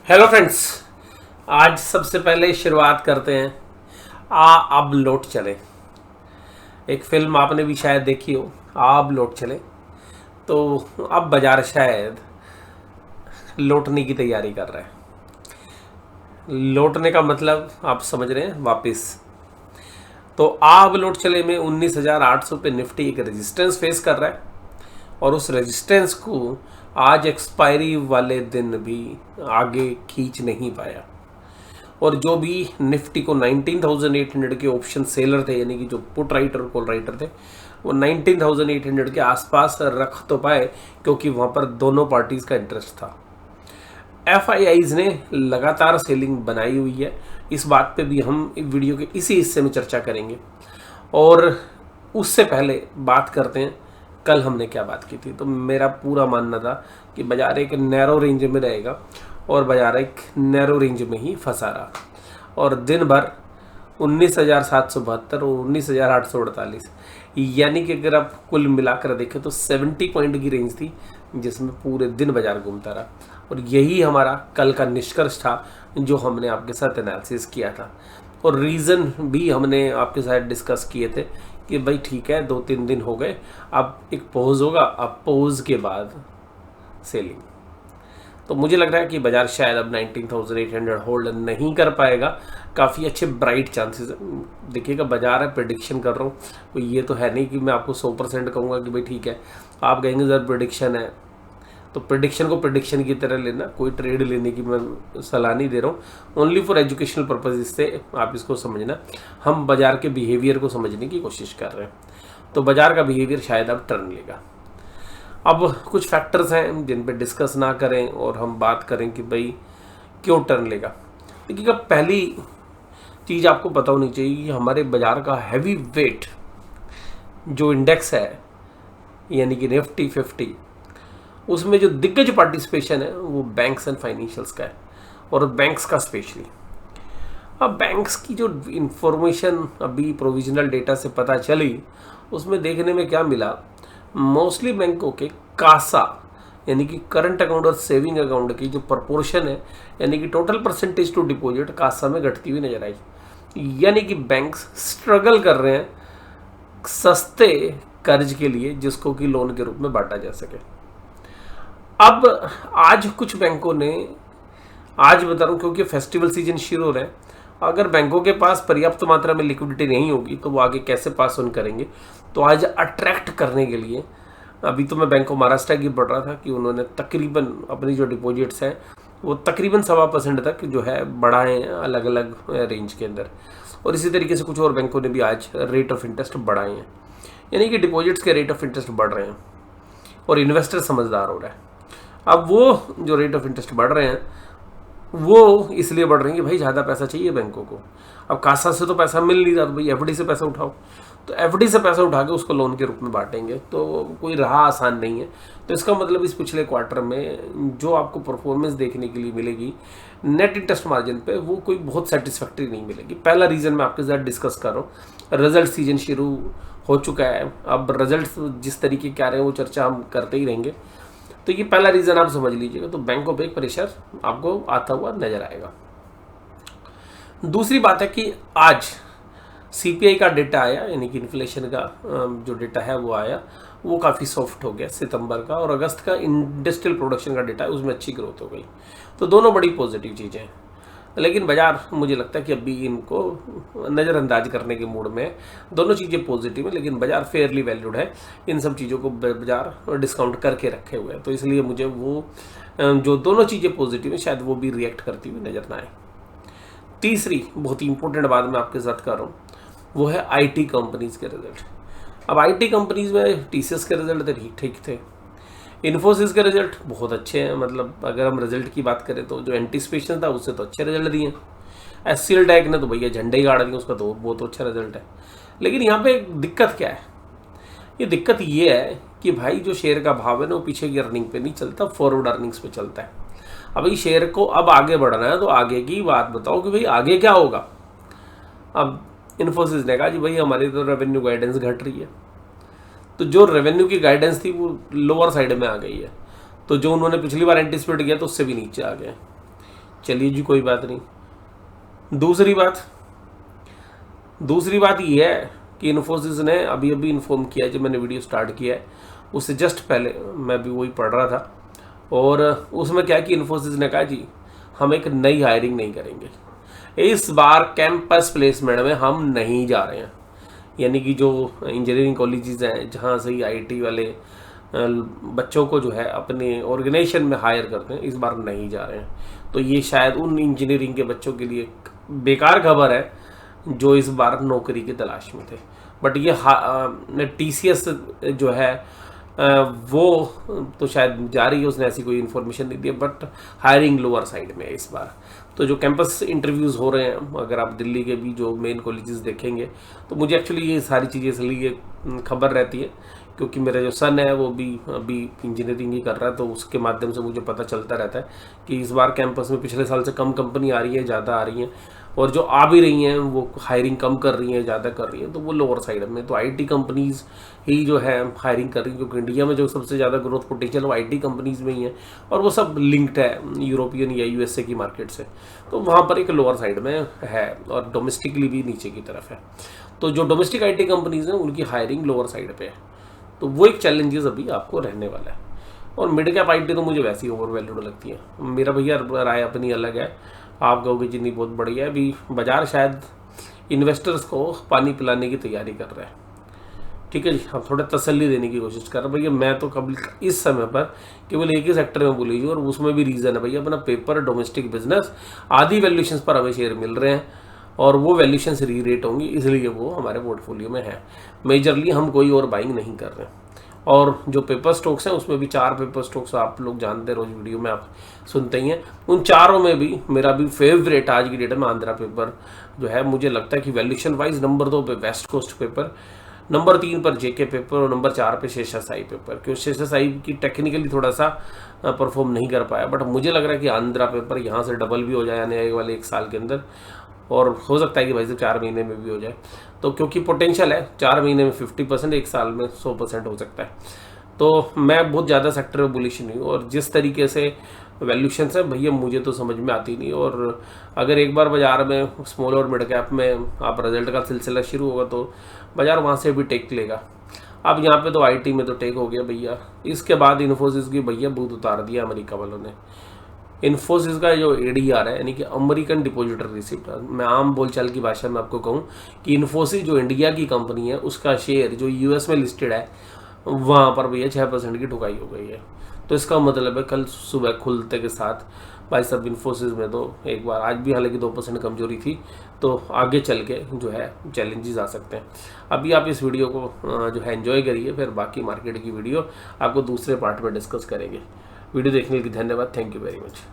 Hello friends. आज सबसे पहले शुरुआत करते हैं अब लौट चले। एक फिल्म आपने भी शायद देखी हो, अब लौट चले। तो अब बाजार शायद लौटने की तैयारी कर रहा है। लौटने का मतलब आप समझ रहे हैं, वापस। तो अब लौट चले में 19,800 पे निफ्टी एक रेजिस्टेंस फेस कर रहा है और उस रेजिस्टेंस को आज एक्सपायरी वाले दिन भी आगे खींच नहीं पाया। और जो भी निफ्टी को 19,800 के ऑप्शन सेलर थे, यानी कि जो पुट राइटर और कॉल राइटर थे, वो 19,800 के आसपास रख तो पाए क्योंकि वहाँ पर दोनों पार्टीज का इंटरेस्ट था। एफआईआईज ने लगातार सेलिंग बनाई हुई है। इस बात पे भी हम वीडियो के इसी हिस्से में चर्चा करेंगे। और उससे पहले बात करते हैं कल हमने क्या बात की थी। तो मेरा पूरा मानना था कि बाजार एक नैरो रेंज में रहेगा और बाजार एक नैरो रेंज में ही फंसा रहा और दिन भर 19,772 और 19,848, यानी कि अगर आप कुल मिलाकर देखें तो 70 पॉइंट की रेंज थी जिसमें पूरे दिन बाजार घूमता रहा। और यही हमारा कल का निष्कर्ष था जो हमने आपके साथ एनालिसिस किया था। और रीज़न भी हमने आपके साथ डिस्कस किए थे कि भाई ठीक है, 2-3 दिन हो गए, अब एक पॉज होगा, अब पॉज के बाद सेलिंग। तो मुझे लग रहा है कि बाजार शायद अब 19,800 होल्ड नहीं कर पाएगा। काफ़ी अच्छे ब्राइट चांसेस देखिएगा। बाजार है, प्रेडिक्शन कर रहा हूँ, तो ये तो है नहीं कि मैं आपको 100% कहूँगा कि भाई ठीक है। आप कहेंगे सर प्रेडिक्शन है, तो प्रेडिक्शन को प्रेडिक्शन की तरह लेना, कोई ट्रेड लेने की मैं सलाह नहीं दे रहा हूँ। ओनली फॉर एजुकेशनल पर्पज से आप इसको समझना। हम बाजार के बिहेवियर को समझने की कोशिश कर रहे हैं। तो बाजार का बिहेवियर शायद अब टर्न लेगा। अब कुछ फैक्टर्स हैं जिन पे डिस्कस ना करें और हम बात करें कि भाई क्यों टर्न लेगा। देखिएगा, पहली चीज़ आपको पता होनी चाहिए कि हमारे बाजार का हैवी वेट जो इंडेक्स है, यानी कि निफ्टी 50, उसमें जो दिग्गज पार्टिसिपेशन है वो बैंक्स एंड फाइनेंशियल्स का है, और बैंक्स का स्पेशली। अब बैंक्स की जो इंफॉर्मेशन अभी प्रोविजनल डेटा से पता चली, उसमें देखने में क्या मिला, मोस्टली बैंकों के कासा यानी कि करंट अकाउंट और सेविंग अकाउंट की जो प्रपोर्शन है, यानी कि total percentage to deposit, CASA में घटती हुई नजर आई। यानी कि बैंक्स स्ट्रगल कर रहे हैं सस्ते कर्ज के लिए जिसको कि लोन के रूप में बांटा जा सके। अब आज कुछ बैंकों ने, आज बता रहा हूँ क्योंकि फेस्टिवल सीजन शुरू हो रहा है, अगर बैंकों के पास पर्याप्त मात्रा में लिक्विडिटी नहीं होगी तो वो आगे कैसे पास ऑन करेंगे। तो आज अट्रैक्ट करने के लिए, अभी तो मैं बैंक ऑफ महाराष्ट्र की पढ़ रहा था कि उन्होंने तकरीबन अपनी जो डिपॉजिट्स हैं वो तकरीबन 1.25% तक जो है बढ़ाए हैं अलग अलग रेंज के अंदर। और इसी तरीके से कुछ और बैंकों ने भी आज रेट ऑफ इंटरेस्ट बढ़ाए हैं, यानी कि डिपॉजिट्स के रेट ऑफ इंटरेस्ट बढ़ रहे हैं और इन्वेस्टर समझदार हो रहा है। अब वो जो रेट ऑफ इंटरेस्ट बढ़ रहे हैं वो इसलिए बढ़ रहे हैं कि भाई ज़्यादा पैसा चाहिए बैंकों को। अब कासा से तो पैसा मिल नहीं रहा, तो भाई एफडी से पैसा उठाओ। तो एफडी से पैसा उठा के उसको लोन के रूप में बांटेंगे, तो कोई राह आसान नहीं है। तो इसका मतलब इस पिछले क्वार्टर में जो आपको परफॉर्मेंस देखने के लिए मिलेगी नेट इंटरेस्ट मार्जिन पे, वो कोई बहुत सेटिस्फैक्ट्री नहीं मिलेगी। पहला रीज़न मैं आपके साथ डिस्कस कर रहा हूँ, रिजल्ट सीजन शुरू हो चुका है। अब रिजल्ट जिस तरीके के आ रहे हैं वो चर्चा हम करते ही रहेंगे। तो ये पहला रीज़न आप समझ लीजिएगा। तो बैंकों पे प्रेशर आपको आता हुआ नजर आएगा। दूसरी बात है कि आज सीपीआई का डेटा आया, यानी कि इन्फ्लेशन का जो डेटा है वो आया, वो काफ़ी सॉफ्ट हो गया सितंबर का। और अगस्त का इंडस्ट्रियल प्रोडक्शन का डेटा है, उसमें अच्छी ग्रोथ हो गई। तो दोनों बड़ी पॉजिटिव चीज़ें हैं। लेकिन बाजार, मुझे लगता है कि अभी इनको नज़रअंदाज करने के मूड में है। दोनों चीज़ें पॉजिटिव है लेकिन बाजार फेयरली वैल्यूड है। इन सब चीज़ों को बाजार डिस्काउंट करके रखे हुए हैं। तो इसलिए मुझे वो जो दोनों चीज़ें पॉजिटिव है शायद वो भी रिएक्ट करती हुई नज़र ना आए। तीसरी बहुत ही इंपॉर्टेंट बात मैं आपके साथ कर रहा हूँ, वो है आईटी कंपनीज़ के रिजल्ट। अब आईटी कंपनीज़ में टीसीएस के रिजल्ट तो ठीक थे, इन्फोसिस के रिजल्ट बहुत अच्छे हैं। मतलब अगर हम रिजल्ट की बात करें तो जो एंटिसिपेशन था उससे तो अच्छे रिजल्ट दिए। एचसीएल टैग ने तो भैया झंडे ही गाड़ दिए, उसका तो बहुत अच्छा रिजल्ट है। लेकिन यहाँ पे दिक्कत क्या है, ये दिक्कत ये है कि भाई जो शेयर का भाव है ना वो पीछे की अर्निंग पे नहीं चलता, फॉरवर्ड अर्निंग्स पे चलता है। अब भाई शेयर को अब आगे बढ़ना है तो आगे की बात बताओ कि भाई आगे क्या होगा। अब इन्फोसिस ने कहा जी भाई हमारी तो रेवेन्यू गाइडेंस घट रही है, तो जो रेवेन्यू की गाइडेंस थी वो लोअर साइड में आ गई है। तो जो उन्होंने पिछली बार एंटिसिपेट किया तो उससे भी नीचे आ गए। चलिए जी, कोई बात नहीं। दूसरी बात ये है कि इन्फोसिस ने अभी अभी इन्फॉर्म किया, जब मैंने वीडियो स्टार्ट किया है उससे जस्ट पहले मैं भी वही पढ़ रहा था, और उसमें क्या कि इन्फोसिस ने कहा जी हम एक नई हायरिंग नहीं करेंगे इस बार, कैंपस प्लेसमेंट में हम नहीं जा रहे हैं। यानी कि जो इंजीनियरिंग कॉलेजेस हैं जहाँ से ही आईटी वाले बच्चों को जो है अपने ऑर्गेनाइजेशन में हायर करते हैं, इस बार नहीं जा रहे हैं। तो ये शायद उन इंजीनियरिंग के बच्चों के लिए बेकार खबर है जो इस बार नौकरी की तलाश में थे। बट ये TCS जो है वो तो शायद जा रही है, उसने ऐसी कोई इन्फॉर्मेशन नहीं दी, बट हायरिंग लोअर साइड में है इस बार। तो जो कैंपस इंटरव्यूज़ हो रहे हैं, अगर आप दिल्ली के भी जो मेन कॉलेजेस देखेंगे, तो मुझे एक्चुअली ये सारी चीज़ें इसलिए खबर रहती है क्योंकि मेरा जो सन है वो भी अभी इंजीनियरिंग ही कर रहा है, तो उसके माध्यम से मुझे पता चलता रहता है कि इस बार कैंपस में पिछले साल से कम कंपनी आ रही है, ज़्यादा आ रही हैं, और जो आ भी रही हैं वो हायरिंग कम कर रही हैं, ज़्यादा कर रही हैं, तो वो लोअर साइड में। तो आईटी कंपनीज़ ही जो है हायरिंग कर रही हैं, क्योंकि इंडिया में जो सबसे ज़्यादा ग्रोथ पोटेंशियल वो आईटी कंपनीज़ में ही है, और वो सब लिंक्ड है यूरोपियन या यूएसए की मार्केट से। तो वहाँ पर एक लोअर साइड में है, और डोमेस्टिकली भी नीचे की तरफ है। तो जो डोमेस्टिक आईटी कंपनीज़ हैं उनकी हायरिंग लोअर साइड पे है, तो वो एक चैलेंजेस अभी आपको रहने वाला है। और मिड कैप आईटी तो मुझे वैसे ही ओवर वैल्यूड लगती है। मेरा भैया राय अपनी अलग है, आप कहोगे जितनी बहुत बढ़िया है। अभी बाजार शायद इन्वेस्टर्स को पानी पिलाने की तैयारी कर रहा है, ठीक है जी, हम थोड़ा तसल्ली देने की कोशिश कर रहे हैं। भैया मैं तो कभी इस समय पर केवल एक ही सेक्टर में बोली, और उसमें भी रीज़न है भैया अपना पेपर, डोमेस्टिक बिजनेस, आधी वैल्यूएशंस पर हमें शेयर मिल रहे हैं, और वो वैल्यूएशंस री रेट होंगी, इसलिए वो हमारे पोर्टफोलियो में है। मेजरली हम कोई और बाइंग नहीं कर रहे हैं। और जो पेपर स्टॉक्स हैं उसमें भी 4 पेपर स्टॉक्स आप लोग जानते हैं, रोज वीडियो में आप सुनते ही हैं। उन चारों में भी मेरा भी फेवरेट आज की डेट में आंध्रा पेपर जो है, मुझे लगता है कि वैल्यूएशन वाइज नंबर 2 पे वेस्ट कोस्ट पेपर, नंबर 3 पर जेके पेपर, और नंबर 4 पे शेषाशाही पेपर। क्योंकि शेषाशाही की टेक्निकली थोड़ा सा परफॉर्म नहीं कर पाया, बट मुझे लग रहा है कि आंध्रा पेपर यहाँ से डबल भी हो जाए आने वाले 1 साल के अंदर, और हो सकता है कि भाई साहब 4 महीने में भी हो जाए। तो क्योंकि पोटेंशियल है, 4 महीने में 50%, 1 साल में 100% हो सकता है। तो मैं बहुत ज़्यादा सेक्टर में बुलिश नहीं हूँ, और जिस तरीके से वैल्यूशन है भैया मुझे तो समझ में आती नहीं। और अगर एक बार बाजार में स्मॉल और मिड कैप में आप रिजल्ट का सिलसिला शुरू होगा तो बाजार वहाँ से भी टेक लेगा। अब यहाँ पे तो आईटी में तो टेक हो गया भैया, इसके बाद इन्फोसिस की भैया बूथ उतार दिया अमेरिका वालों ने। इन्फोसिस का जो ADR है, यानी कि अमेरिकन डिपॉजिटर रिसिप्ट, मैं आम बोलचाल की भाषा में आपको कहूँ कि इन्फोसिस जो इंडिया की कंपनी है उसका शेयर जो US में लिस्टेड है वहाँ पर भैया 6% की ठुकाई हो गई है। तो इसका मतलब है कल सुबह खुलते के साथ भाई साहब इन्फोसिस में तो एक बार, आज भी हालांकि 2% कमजोरी थी, तो आगे चल के जो है चैलेंजेस आ सकते हैं। अभी आप इस वीडियो को जो है एंजॉय करिए, फिर बाकी मार्केट की वीडियो आपको दूसरे पार्ट में डिस्कस करेंगे। वीडियो देखने के लिए धन्यवाद, थैंक यू वेरी मच।